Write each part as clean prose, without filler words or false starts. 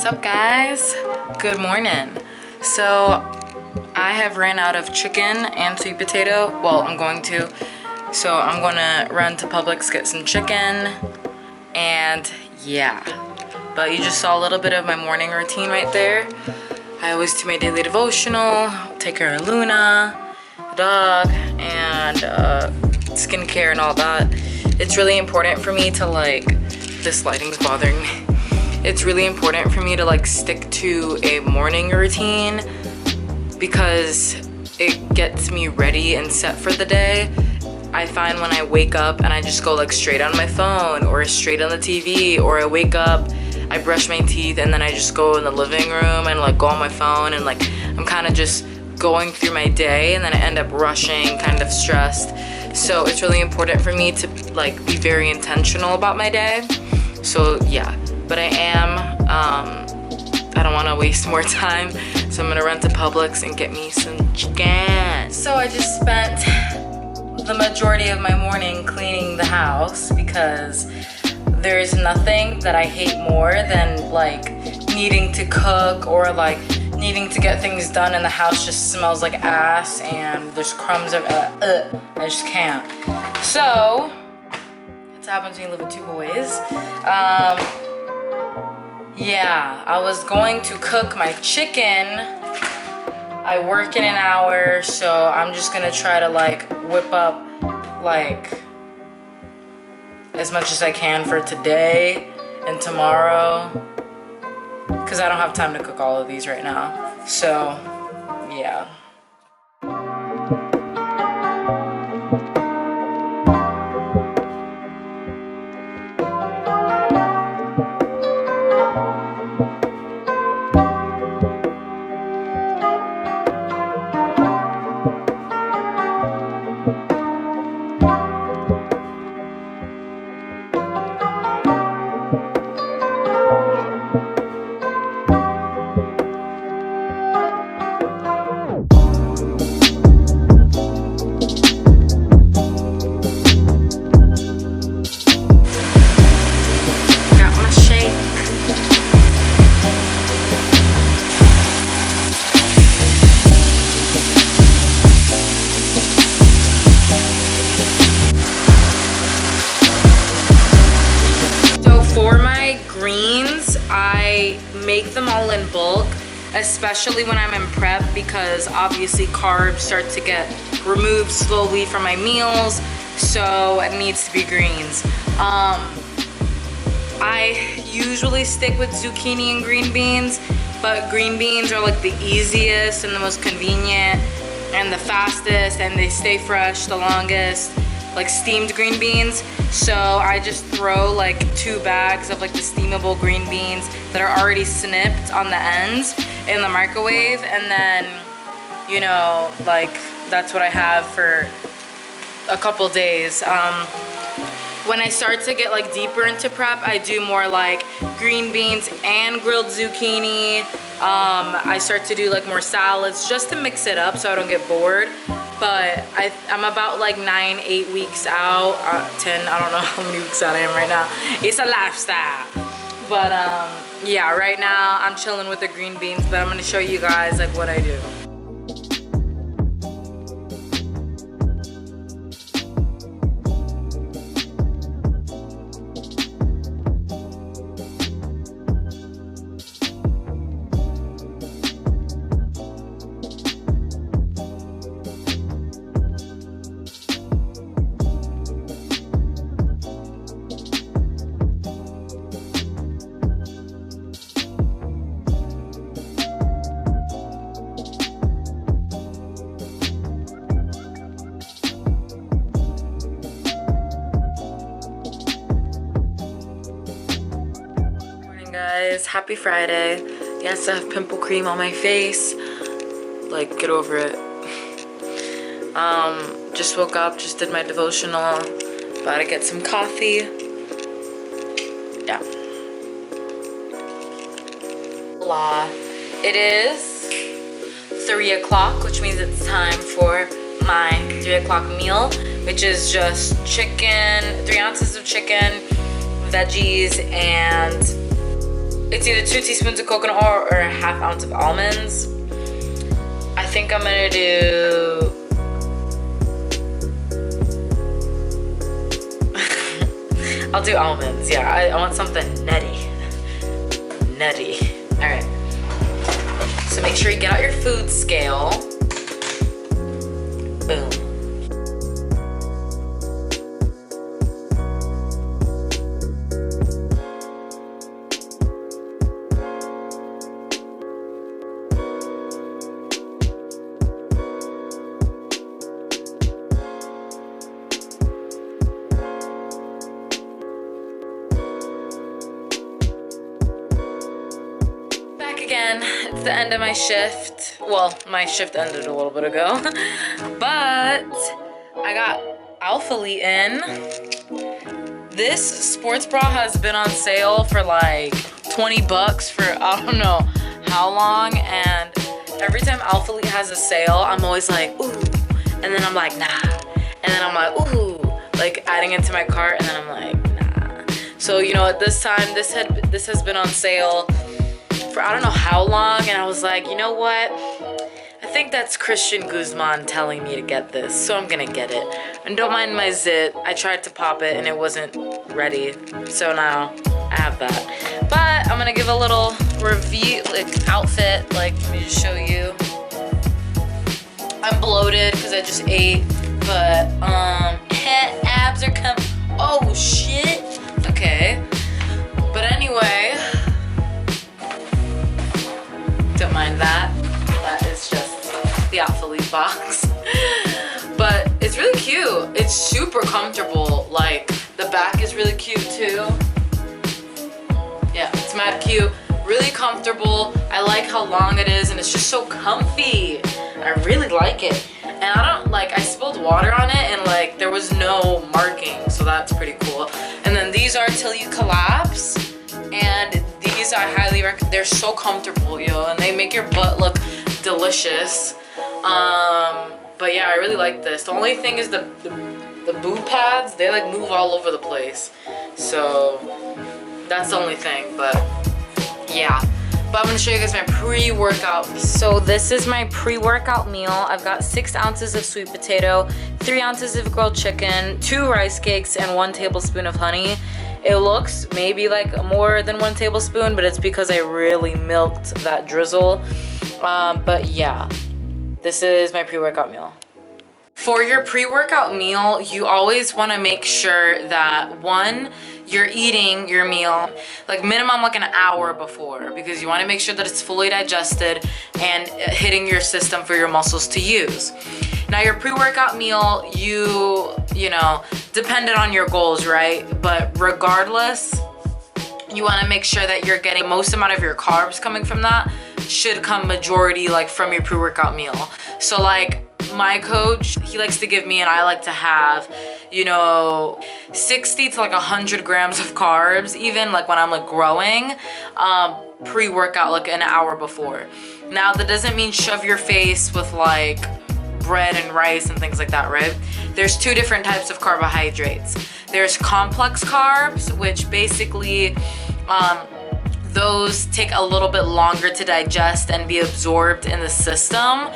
up, guys? Good morning. So I have ran out of chicken and sweet potato. Well, I'm going to. So I'm gonna run to Publix, get some chicken, and yeah. But you just saw a little bit of my morning routine right there. I always do my daily devotional, take care of Luna, the dog, and skincare and all that. It's really important for me to this lighting's bothering me. It's really important for me to stick to a morning routine because it gets me ready and set for the day. I find when I wake up and I just go straight on my phone or straight on the TV, or I wake up, I brush my teeth, and then I just go in the living room and go on my phone, and I'm kind of just going through my day, and then I end up rushing, kind of stressed. So it's really important for me to be very intentional about my day. So yeah, but I don't want to waste more time, so I'm gonna run to Publix and get me some chicken. So I just spent the majority of my morning cleaning the house because there is nothing that I hate more than needing to cook or needing to get things done and the house just smells like ass and there's crumbs of I just can't. So it's happens when you live with two boys. Yeah, I was going to cook my chicken. I work in an hour, so I'm just gonna try to whip up as much as I can for today and tomorrow, because I don't have time to cook all of these right now. So yeah. I make them all in bulk, especially when I'm in prep, because obviously carbs start to get removed slowly from my meals, so it needs to be greens. I usually stick with zucchini and green beans, but green beans are the easiest and the most convenient and the fastest, and they stay fresh the longest, steamed green beans. So I just throw 2 bags of the steamable green beans that are already snipped on the ends in the microwave, and then that's what I have for a couple days. When I start to get deeper into prep, I do more green beans and grilled zucchini. I start to do more salads just to mix it up so I don't get bored. But I'm about 9-8 weeks out, 10, I don't know how many weeks out I am right now. It's a lifestyle. But yeah, right now I'm chilling with the green beans, but I'm gonna show you guys what I do. Guys, happy Friday. Yes, I have pimple cream on my face. Get over it. Just woke up, just did my devotional, about to get some coffee. Yeah. It is 3 o'clock, which means it's time for my 3 o'clock meal, which is just chicken, 3 ounces of chicken, veggies, and It's either 2 teaspoons of coconut oil or a ½ ounce of almonds. I think I'm gonna do I'll do almonds. Yeah, I want something nutty. Nutty. All right. So make sure you get out your food scale. Boom. Again, it's the end of my shift. Well, my shift ended a little bit ago, but I got Alpha Elite in. This sports bra has been on sale for like 20 bucks for I don't know how long, and every time Alpha Elite has a sale, I'm always like, ooh, and then I'm like, nah, and then I'm like, ooh, like adding it to my cart, and then I'm like, nah. So you know, at this time, this has been on sale for I don't know how long, and I was like, you know what? I think that's Christian Guzman telling me to get this, so I'm gonna get it. And don't mind my zit. I tried to pop it and it wasn't ready, so now I have that. But I'm gonna give a little review, like outfit. Like, let me just show you. I'm bloated because I just ate, but abs are coming. Oh shit. Okay. But anyway. Don't mind that. That is just the Alpha Elite box. But it's really cute. It's super comfortable. Like, the back is really cute too. Yeah, it's mad cute. Really comfortable. I like how long it is, and it's just so comfy. I really like it. And I don't, like, I spilled water on it, and like, there was no marking, so that's pretty cool. And then these are Till You Collapse. And these I highly recommend. They're so comfortable, yo, and they make your butt look delicious. But yeah, I really like this. The only thing is the boob pads, they like move all over the place. So that's the only thing, but yeah. But I'm gonna show you guys my pre-workout. So this is my pre-workout meal. I've got 6 ounces of sweet potato, 3 ounces of grilled chicken, 2 rice cakes, and 1 tablespoon of honey. It looks maybe like more than 1 tablespoon, but it's because I really milked that drizzle. But yeah, this is my pre-workout meal. For your pre-workout meal, you always want to make sure that, one, you're eating your meal like minimum like an hour before, because you want to make sure that it's fully digested and hitting your system for your muscles to use. Now your pre-workout meal, you know, dependent on your goals, right? But regardless, you want to make sure that you're getting most amount of your carbs coming from that. Should come majority like from your pre-workout meal. So like my coach, he likes to give me, and I like to have, you know, 60 to like 100 grams of carbs, even like when I'm like growing, pre-workout like an hour before. Now that doesn't mean shove your face with like bread and rice and things like that, right? There's 2 different types of carbohydrates. There's complex carbs, which basically those take a little bit longer to digest and be absorbed in the system.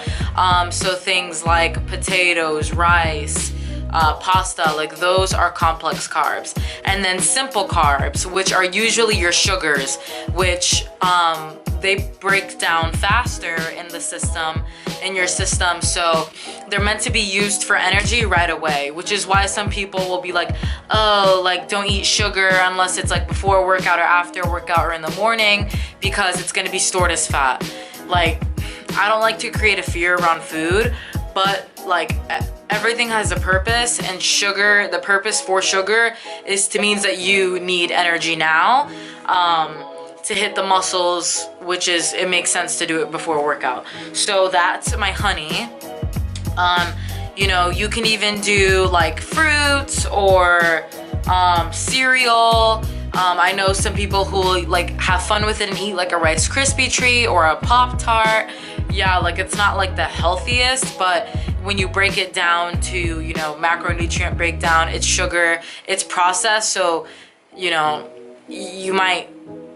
So things like potatoes, rice, pasta, like those are complex carbs. And then simple carbs, which are usually your sugars, which they break down faster in the system, in your system, so they're meant to be used for energy right away, which is why some people will be like, oh, like don't eat sugar unless it's like before workout or after workout or in the morning, because it's going to be stored as fat. Like, I don't like to create a fear around food, but like everything has a purpose, and sugar, the purpose for sugar is to means that you need energy now to hit the muscles, which is, it makes sense to do it before workout. So that's my honey. You know, you can even do like fruits or cereal. I know some people who like have fun with it and eat like a Rice Krispie treat or a Pop-Tart. Yeah, like it's not like the healthiest, but when you break it down to, you know, macronutrient breakdown, it's sugar, it's processed, so, you know, you might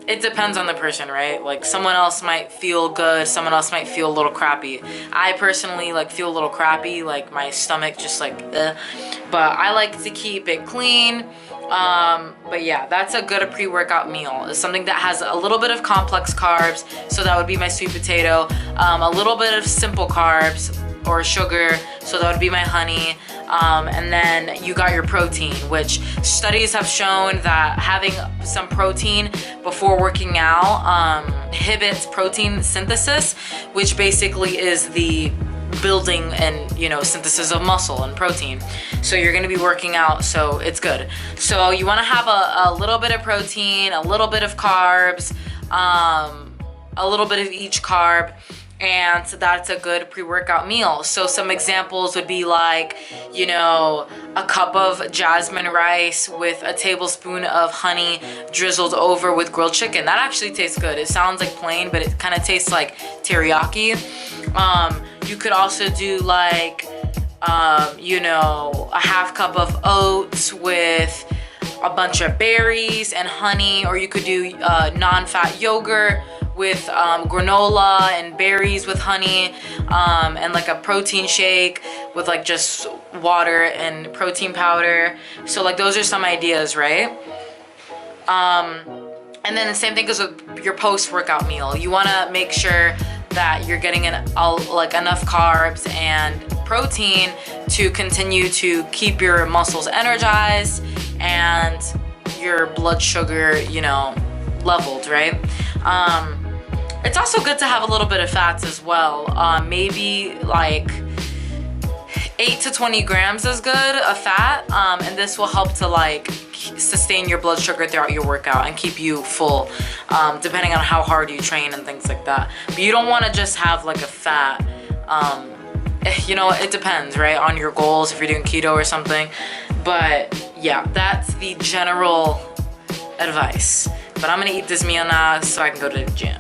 it depends on the person, right? Like someone else might feel good, someone else might feel a little crappy. I personally like feel a little crappy, like my stomach just like but I like to keep it clean. But yeah, that's a good pre-workout meal. It's something that has a little bit of complex carbs, so that would be my sweet potato, a little bit of simple carbs or sugar, so that would be my honey, and then you got your protein, which studies have shown that having some protein before working out inhibits protein synthesis, which basically is the building and, you know, synthesis of muscle and protein. So you're going to be working out, so it's good. So you want to have a little bit of protein, a little bit of carbs, a little bit of each carb, and so that's a good pre-workout meal. So some examples would be like, you know, a cup of jasmine rice with a tablespoon of honey drizzled over with grilled chicken. That actually tastes good. It sounds like plain, but it kind of tastes like teriyaki. You could also do like, you know, a half cup of oats with a bunch of berries and honey, or you could do non-fat yogurt with granola and berries with honey, and like a protein shake with like just water and protein powder. So like those are some ideas, right? And then the same thing goes with your post-workout meal. You want to make sure that you're getting like enough carbs and protein to continue to keep your muscles energized and your blood sugar, you know, leveled, right? It's also good to have a little bit of fats as well. Maybe like 8 to 20 grams is good of fat, and this will help to like sustain your blood sugar throughout your workout and keep you full, depending on how hard you train and things like that. But you don't want to just have like a fat, you know, it depends, right, on your goals if you're doing keto or something. But yeah, that's the general advice. But I'm gonna eat this meal now so I can go to the gym.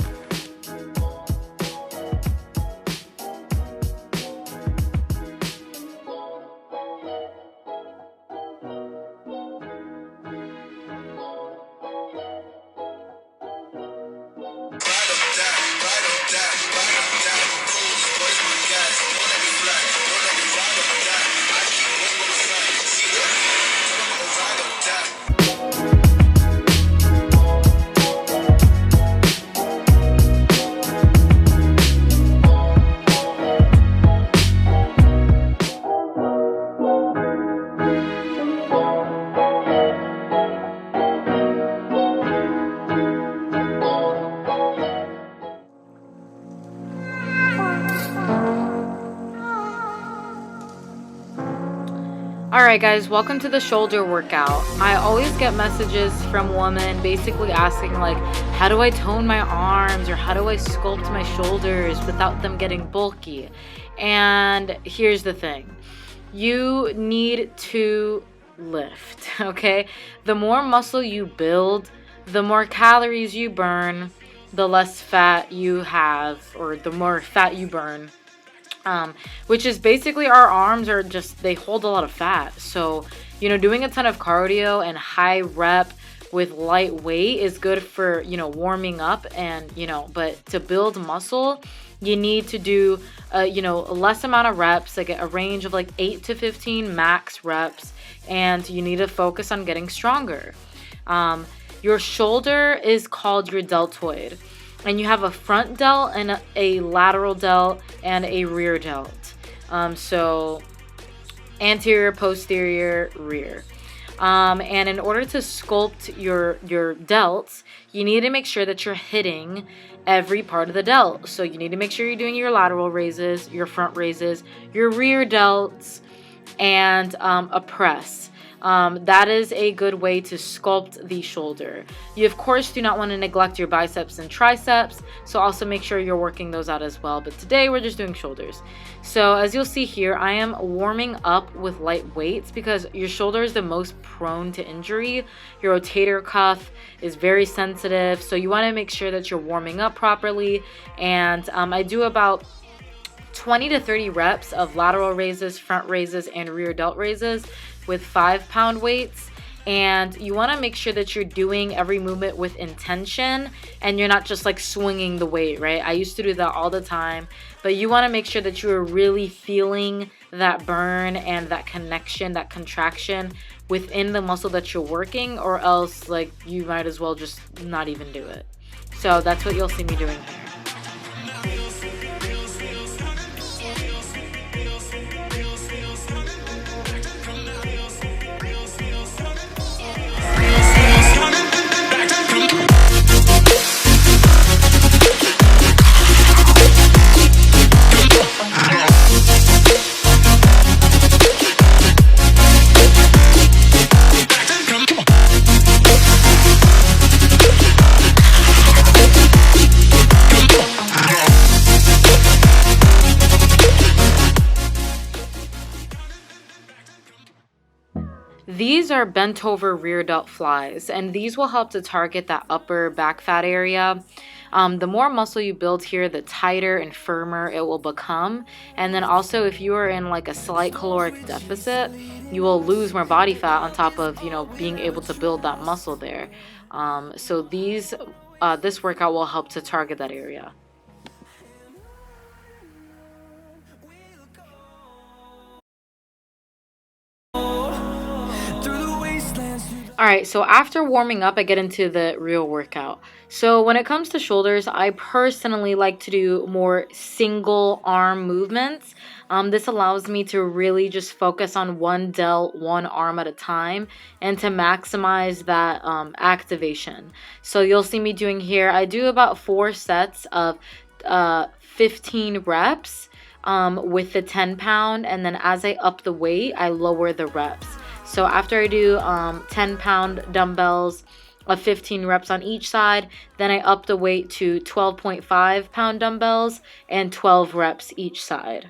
Alright guys, welcome to the shoulder workout. I always get messages from women basically asking like, how do I tone my arms or how do I sculpt my shoulders without them getting bulky? And here's the thing. You need to lift, okay? The more muscle you build, the more calories you burn, the less fat you have, or the more fat you burn. Which is basically our arms are just, they hold a lot of fat. So, you know, doing a ton of cardio and high rep with light weight is good for, you know, warming up and, you know, but to build muscle, you need to do, you know, a less amount of reps, like a range of like 8 to 15 max reps, and you need to focus on getting stronger. Your shoulder is called your deltoid. And you have a front delt and a lateral delt and a rear delt. So anterior, posterior, rear. And in order to sculpt your delts, you need to make sure that you're hitting every part of the delt. So you need to make sure you're doing your lateral raises, your front raises, your rear delts, and a press. That is a good way to sculpt the shoulder. You of course do not want to neglect your biceps and triceps, so also make sure you're working those out as well. But today we're just doing shoulders. So as you'll see here, I am warming up with light weights because your shoulder is the most prone to injury. Your rotator cuff is very sensitive, so you want to make sure that you're warming up properly. And I do about 20 to 30 reps of lateral raises, front raises, and rear delt raises with 5-pound weights. And you want to make sure that you're doing every movement with intention and you're not just like swinging the weight, right? I used to do that all the time, but you want to make sure that you are really feeling that burn and that connection, that contraction within the muscle that you're working, or else like you might as well just not even do it. So that's what you'll see me doing here. These are bent over rear delt flies, and these will help to target that upper back fat area. The more muscle you build here, the tighter and firmer it will become. And then also, if you are in like a slight caloric deficit, you will lose more body fat on top of, you know, being able to build that muscle there. So this workout will help to target that area. All right, so after warming up, I get into the real workout. So when it comes to shoulders, I personally like to do more single arm movements. This allows me to really just focus on one delt, one arm at a time, and to maximize that activation. So you'll see me doing here, I do about 4 sets of 15 reps with the 10 pound, and then as I up the weight, I lower the reps. So after I do 10 pound dumbbells of 15 reps on each side, then I up the weight to 12.5 pound dumbbells and 12 reps each side.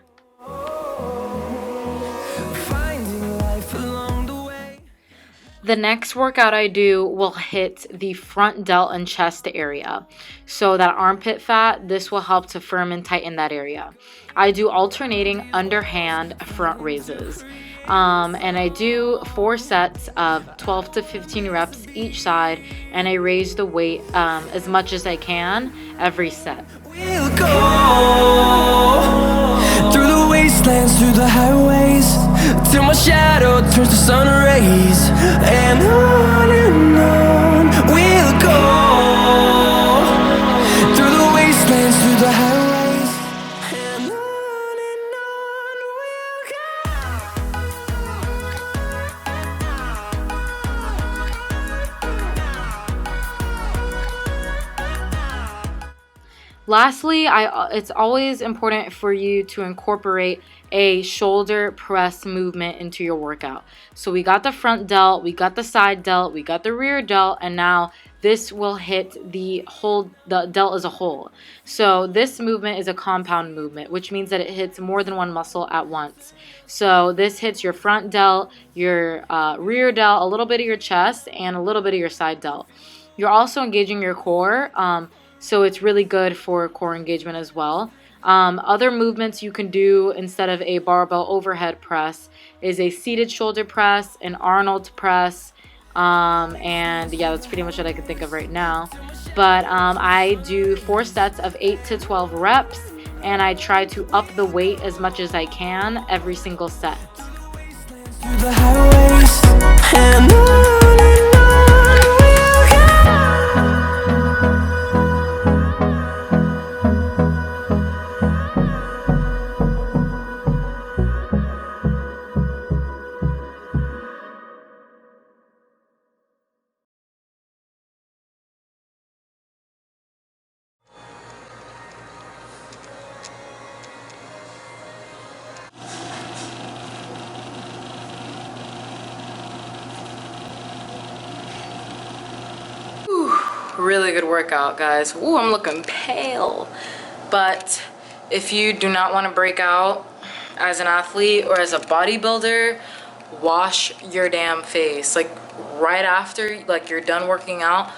The next workout I do will hit the front delt and chest area. So that armpit fat, this will help to firm and tighten that area. I do alternating underhand front raises. And I do 4 sets of 12 to 15 reps each side, and I raise the weight as much as I can every set. We'll go through the wastelands, through the highways, till my shadow turns to sun rays, and on we'll go through the wastelands, through the highways, and on we'll go. Lastly, it's always important for you to incorporate a shoulder press movement into your workout. So we got the front delt, we got the side delt, we got the rear delt, and now this will hit the delt as a whole. So this movement is a compound movement, which means that it hits more than one muscle at once. So this hits your front delt, your rear delt, a little bit of your chest, and a little bit of your side delt. You're also engaging your core. So it's really good for core engagement as well. Other movements you can do instead of a barbell overhead press is a seated shoulder press, an Arnold press, and yeah, that's pretty much what I can think of right now. But I do 4 sets of 8 to 12 reps, and I try to up the weight as much as I can every single set. Through the highways, and on we'll go. Really good workout, guys. Ooh, I'm looking pale. But if you do not want to break out as an athlete or as a bodybuilder, wash your damn face. Like right after like you're done working out,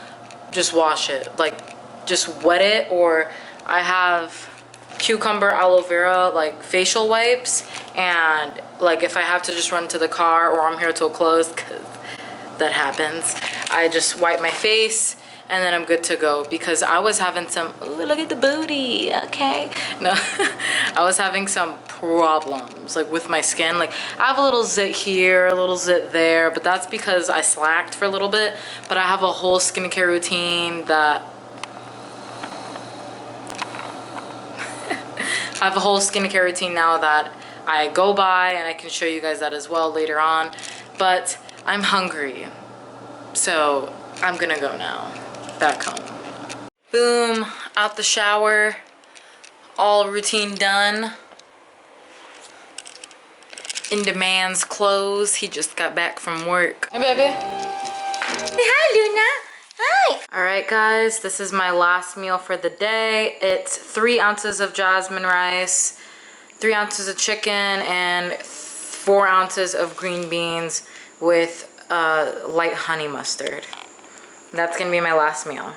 just wash it. Like just wet it, or I have cucumber aloe vera like facial wipes, and like if I have to just run to the car or I'm here till close, 'cause that happens. I just wipe my face and then I'm good to go, because I was having some, ooh, look at the booty, okay. No, I was having some problems like with my skin. Like I have a little zit here, a little zit there, but that's because I slacked for a little bit. But I have a whole skincare routine that I have a whole skincare routine now that I go by, and I can show you guys that as well later on. But I'm hungry, so I'm gonna go now, back home. Boom, out the shower, all routine done. Into man's clothes. He just got back from work. Hey, baby. Say hi, Luna. Hi. All right, guys, this is my last meal for the day. It's 3 ounces of jasmine rice, 3 ounces of chicken, and 4 ounces of green beans with light honey mustard. That's gonna be my last meal.